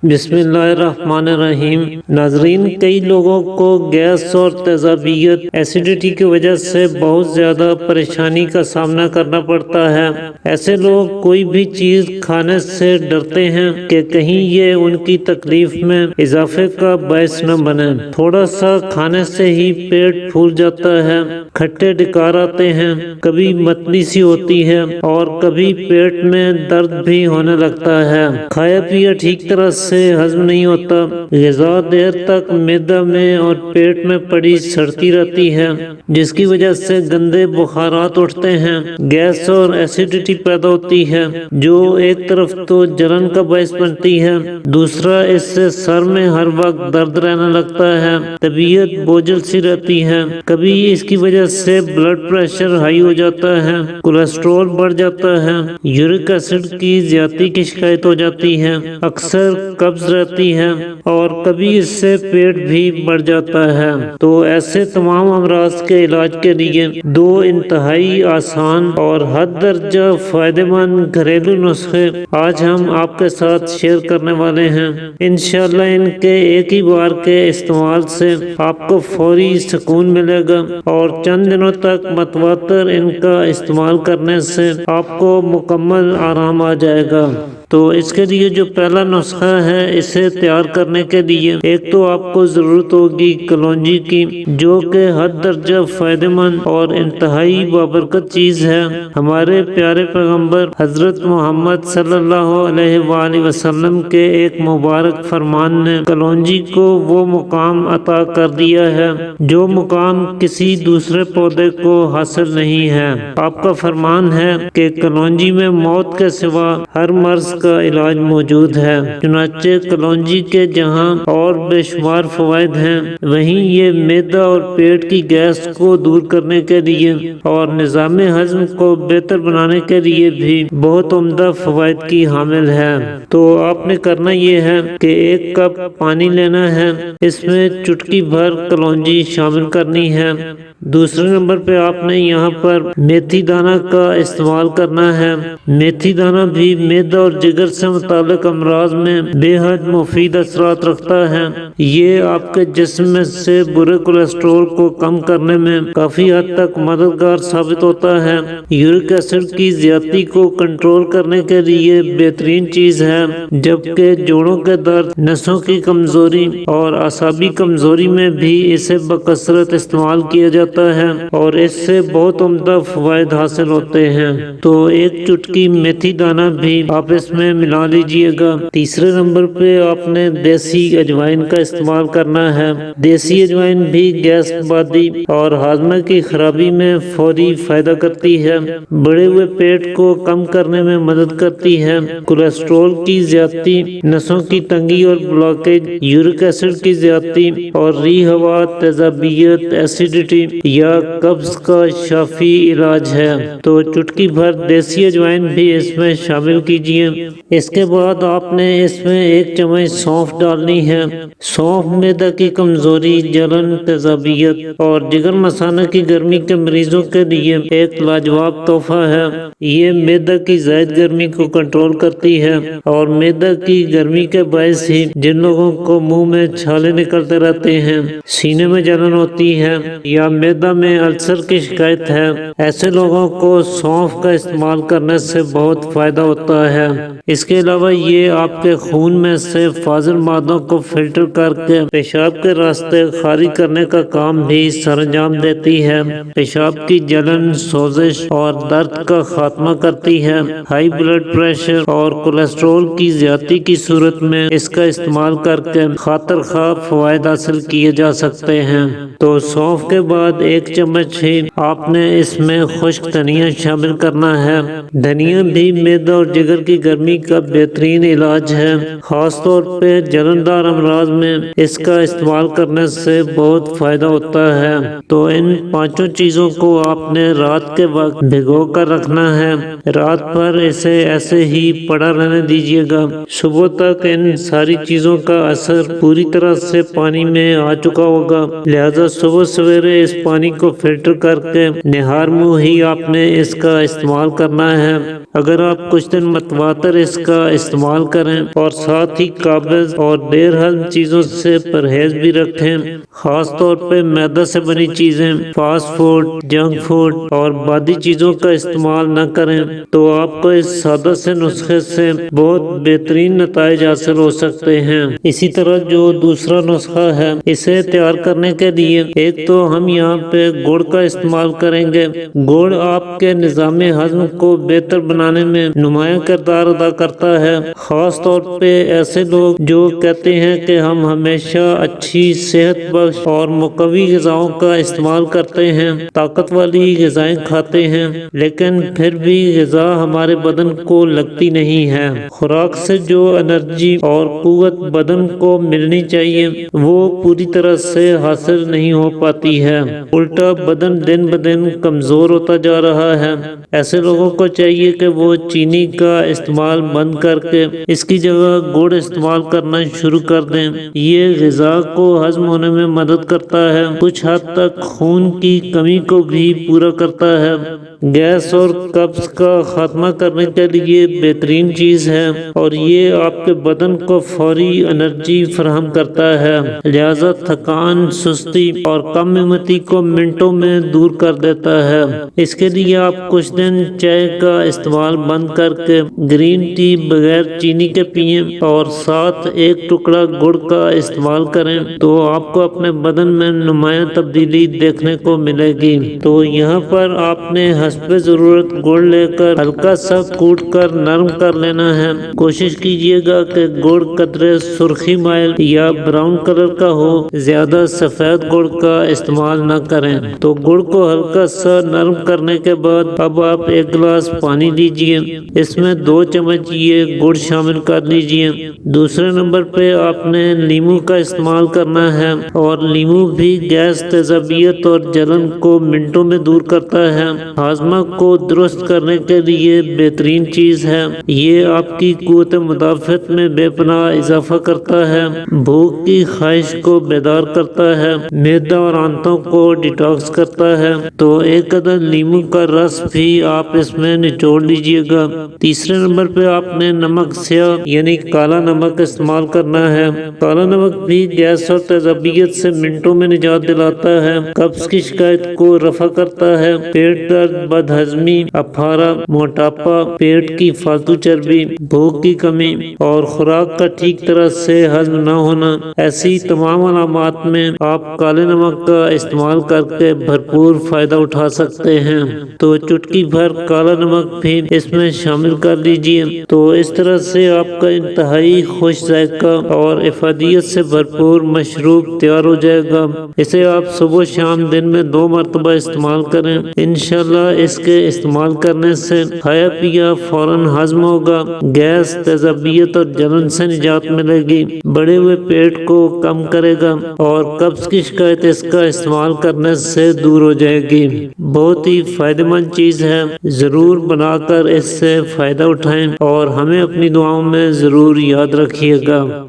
بسم اللہ الرحمن الرحیم۔ ناظرین، کئی لوگوں کو گیس اور تیزابیت ایسیڈیٹی کی وجہ سے بہت زیادہ پریشانی کا سامنا کرنا پڑتا ہے۔ ایسے لوگ کوئی بھی چیز کھانے سے ڈرتے ہیں کہ کہیں یہ ان کی تکلیف میں اضافے کا باعث نہ بنے۔ تھوڑا سا کھانے سے ہی پیٹ پھول جاتا ہے، کھٹے ڈکار آتے ہیں، کبھی متلی سی ہوتی ہے اور کبھی پیٹ میں درد بھی ہونے لگتا ہے۔ کھایا پیا ٹھیک طرح سے ہضم نہیں ہوتا، غذا دیر تک معدہ میں اور پیٹ میں پڑی سڑتی رہتی ہے، جس کی وجہ سے گندے بخارات اٹھتے ہیں، گیس اور ایسیڈیٹی پیدا ہوتی ہے، جو ایک طرف تو جلن کا باعث بنتی ہے، دوسرا اس سے سر میں ہر وقت درد رہنے لگتا ہے، طبیعت بوجھل سی رہتی ہے، کبھی اس کی وجہ سے بلڈ پریشر ہائی ہو جاتا ہے، کولیسٹرول بڑھ جاتا ہے، یورک ایسڈ کی زیادتی کی شکایت ہو جاتی ہے، اکثر قبض رہتی ہے اور کبھی اس سے پیٹ بھی بڑھ جاتا ہے۔ تو ایسے تمام امراض کے علاج کے لیے دو انتہائی آسان اور حد درجہ فائدہ مند گھریلو نسخے آج ہم آپ کے ساتھ شیئر کرنے والے ہیں۔ انشاءاللہ ان کے ایک ہی بار کے استعمال سے آپ کو فوری سکون ملے گا اور چند دنوں تک متواتر ان کا استعمال کرنے سے آپ کو مکمل آرام آ جائے گا۔ تو اس کے لیے جو پہلا نسخہ ہے، اسے تیار کرنے کے لیے ایک تو آپ کو ضرورت ہوگی کلونجی کی، جو کہ حد درجہ فائدہ مند اور انتہائی بابرکت چیز ہے۔ ہمارے پیارے پیغمبر حضرت محمد صلی اللہ علیہ وآلہ وسلم کے ایک مبارک فرمان نے کلونجی کو وہ مقام عطا کر دیا ہے جو مقام کسی دوسرے پودے کو حاصل نہیں ہے۔ آپ کا فرمان ہے کہ کلونجی میں موت کے سوا ہر مرض کا علاج موجود ہے۔ چنانچہ کلونجی کے جہاں اور بے شمار فوائد ہیں، وہیں یہ معدہ اور پیٹ کی گیس کو دور کرنے کے لیے اور نظام ہضم کو بہتر بنانے کے لیے بھی بہت عمدہ فوائد کی حامل ہے۔ تو آپ نے کرنا یہ ہے کہ ایک کپ پانی لینا ہے، اس میں چٹکی بھر کلونجی شامل کرنی ہے۔ دوسرے نمبر پہ آپ نے یہاں پر میتھی دانہ کا استعمال کرنا ہے۔ میتھی دانہ بھی معدہ اور جگر سے متعلق امراض میں بے حد مفید اثرات رکھتا ہے۔ یہ آپ کے جسم میں سے برے کولیسٹرول کو کم کرنے میں کافی حد تک مددگار ثابت ہوتا ہے۔ یورک ایسڈ کی زیادتی کو کنٹرول کرنے کے لیے بہترین چیز ہے، جبکہ جوڑوں کے درد، نسوں کی کمزوری اور اعصابی کمزوری میں بھی اسے بکثرت استعمال کیا جاتا ہے اور اس سے بہت عمدہ فوائد حاصل ہوتے ہیں۔ تو ایک چٹکی میتھی دانہ بھی آپ اس میں ملا لیجئے گا۔ تیسرے نمبر پہ آپ نے دیسی اجوائن کا استعمال کرنا ہے۔ دیسی اجوائن بھی گیس بادی اور ہاضمہ کی خرابی میں فوری فائدہ کرتی ہے، بڑے ہوئے پیٹ کو کم کرنے میں مدد کرتی ہے، کولیسٹرول کی زیادتی، نسوں کی تنگی اور بلاکیج، یورک ایسڈ کی زیادتی اور ری ہوا، تیزابیت، ایسیڈیٹی یا قبض کا شافی علاج ہے۔ تو چٹکی بھر دیسی اجوائن بھی اس میں شامل کیجئے۔ اس کے بعد آپ نے اس میں ایک چمچ سونف ڈالنی ہے۔ سونف معدہ کی کمزوری، جلن، تیزابیت اور جگر مثانہ کی گرمی کے مریضوں کے لیے ایک لاجواب تحفہ ہے۔ یہ معدہ کی زائد گرمی کو کنٹرول کرتی ہے اور معدہ کی گرمی کے باعث ہی جن لوگوں کو منہ میں چھالے نکلتے رہتے ہیں، سینے میں جلن ہوتی ہے یا معدہ میں السر کی شکایت ہے، ایسے لوگوں کو سونف کا استعمال کرنے سے بہت فائدہ ہوتا ہے۔ اس کے علاوہ یہ آپ کے خون میں سے فاضل مادوں کو فلٹر کر کے پیشاب کے راستے خارج کرنے کا کام بھی سر انجام دیتی ہے، پیشاب کی جلن، سوزش اور درد کا خاتمہ کرتی ہے، ہائی بلڈ پریشر اور کولیسٹرول کی زیادتی کی صورت میں اس کا استعمال کر کے خاطر خواہ فوائد حاصل کیے جا سکتے ہیں۔ تو سونف کے بعد ایک چمچ ہی آپ نے اس میں خشک دھنیا شامل کرنا ہے۔ دھنیا بھی معدہ اور جگر کی گرمی کا بہترین علاج ہے، خاص طور پہ جلندار امراض میں اس کا استعمال کرنے سے بہت فائدہ ہوتا ہے۔ تو ان پانچوں چیزوں کو آپ نے رات کے وقت بھگو کر رکھنا ہے، رات بھر اسے ایسے ہی پڑا رہنے دیجیے گا، صبح تک ان ساری چیزوں کا اثر پوری طرح سے پانی میں آ چکا ہوگا، لہذا صبح سویرے اس پانی کو فلٹر کر کے نہار منہ ہی آپ نے اس کا استعمال کرنا ہے۔ اگر آپ کچھ دن متواتر اس کا استعمال کریں اور ساتھ ہی قابض اور دیر ہضم چیزوں سے پرہیز بھی رکھیں، خاص طور پہ میدہ سے بنی چیزیں، فاسٹ فوڈ، جنک فوڈ اور بادی چیزوں کا استعمال نہ کریں، تو آپ کو اس سادہ سے نسخے سے بہت بہترین نتائج حاصل ہو سکتے ہیں۔ اسی طرح جو دوسرا نسخہ ہے، اسے تیار کرنے کے لیے ایک تو ہم یہاں پہ گڑ کا استعمال کریں گے۔ گڑ آپ کے نظام ہضم کو بہتر بنانے میں نمایاں کردار ادا کرتا ہے، خاص طور پہ ایسے لوگ جو کہتے ہیں کہ ہم ہمیشہ اچھی صحت بخش اور مقوی غذاؤں کا استعمال کرتے ہیں، طاقت والی غذائیں کھاتے ہیں، لیکن پھر بھی غذا ہمارے بدن کو لگتی نہیں ہے۔ خوراک سے جو انرجی اور قوت بدن کو ملنی چاہیے وہ پوری طرح سے حاصل نہیں ہو پاتی ہے، الٹا بدن دن بدن کمزور ہوتا جا رہا ہے۔ ایسے لوگوں کو چاہیے کہ وہ چینی کا استعمال بند کر کے اس کی جگہ گڑ استعمال کرنا شروع کر دیں۔ یہ غذا کو ہضم ہونے میں مدد کرتا ہے، کچھ حد تک خون کی کمی کو بھی پورا کرتا ہے، گیس اور قبض کا خاتمہ کرنے کے لیے بہترین چیز ہے، اور یہ آپ کے بدن کو فوری انرجی فراہم کرتا ہے، لہذا تھکان، سستی اور کم ہمتی کو منٹوں میں دور کر دیتا ہے۔ اس کے لیے آپ کچھ دن چائے کا استعمال بند کر کے گرین ٹی بغیر چینی کے پئیں اور ساتھ ایک ٹکڑا گڑ کا استعمال کریں تو آپ کو اپنے بدن میں نمایاں تبدیلی دیکھنے کو ملے گی۔ تو یہاں پر آپ نے حسب ضرورت گڑ لے کر ہلکا سا کوٹ کر نرم کر لینا ہے۔ کوشش کیجیے گا کہ گڑ قدرے سرخی مائل یا براؤن کلر کا ہو، زیادہ سفید گڑ کا استعمال نہ کریں۔ تو گڑ کو ہلکا سا نرم کرنے کے بعد اب آپ ایک گلاس پانی لیجئے، اس میں 2 چمچ یہ گڑ شامل کر لیجئے۔ دوسرے نمبر پہ آپ نے لیمو کا استعمال کرنا ہے، اور لیمو بھی گیس، تیزابیت اور جلن کو منٹوں میں دور کرتا ہے، ہاضمہ کو درست کرنے کے لیے بہترین چیز ہے۔ یہ آپ کی قوت مدافعت میں بے پناہ اضافہ کرتا ہے، بھوک کی خواہش کو بیدار کرتا ہے، معدہ اور آنتوں کو ڈیٹاکس کرتا ہے۔ تو ایک عدد لیمو کا رس بھی آپ اس میں نچوڑ لیجئے گا۔ تیسرے نمبر پہ آپ نے نمک سیاہ یعنی کالا نمک استعمال کرنا ہے۔ کالا نمک بھی گیس اور تیزابیت سے منٹوں میں نجات دلاتا ہے، قبض کی شکایت کو رفع کرتا ہے، پیٹ درد، بد ہضمی، اپھارا، موٹاپا، پیٹ کی فالتو چربی، بھوک کی کمی اور خوراک کا ٹھیک طرح سے ہضم نہ ہونا، ایسی تمام علامات میں آپ کالے نمک کا استعمال کر کے بھرپور فائدہ اٹھا سکتے ہیں۔ تو چٹکی بھر کالا نمک بھی اس میں شامل کر لیجئے۔ تو اس طرح سے آپ کا انتہائی خوش ذائقہ اور افادیت سے بھرپور مشروب تیار ہو جائے گا۔ اسے آپ صبح شام دن میں 2 مرتبہ استعمال کریں، انشاءاللہ اس کے استعمال کرنے سے کھایا پیا فوراً ہضم ہوگا، گیس، تیزابیت اور جلن سے نجات ملے گی، بڑے ہوئے پیٹ کو کم کرے گا، اور قبض کی شکایت اس کا استعمال کرنے سے دور ہو جائے گی۔ بہت ہی فائدہ مند چیز ہے، ضرور بنا کر اس سے فائدہ اٹھائیں اور ہمیں اپنی دعاؤں میں ضرور یاد رکھیے گا۔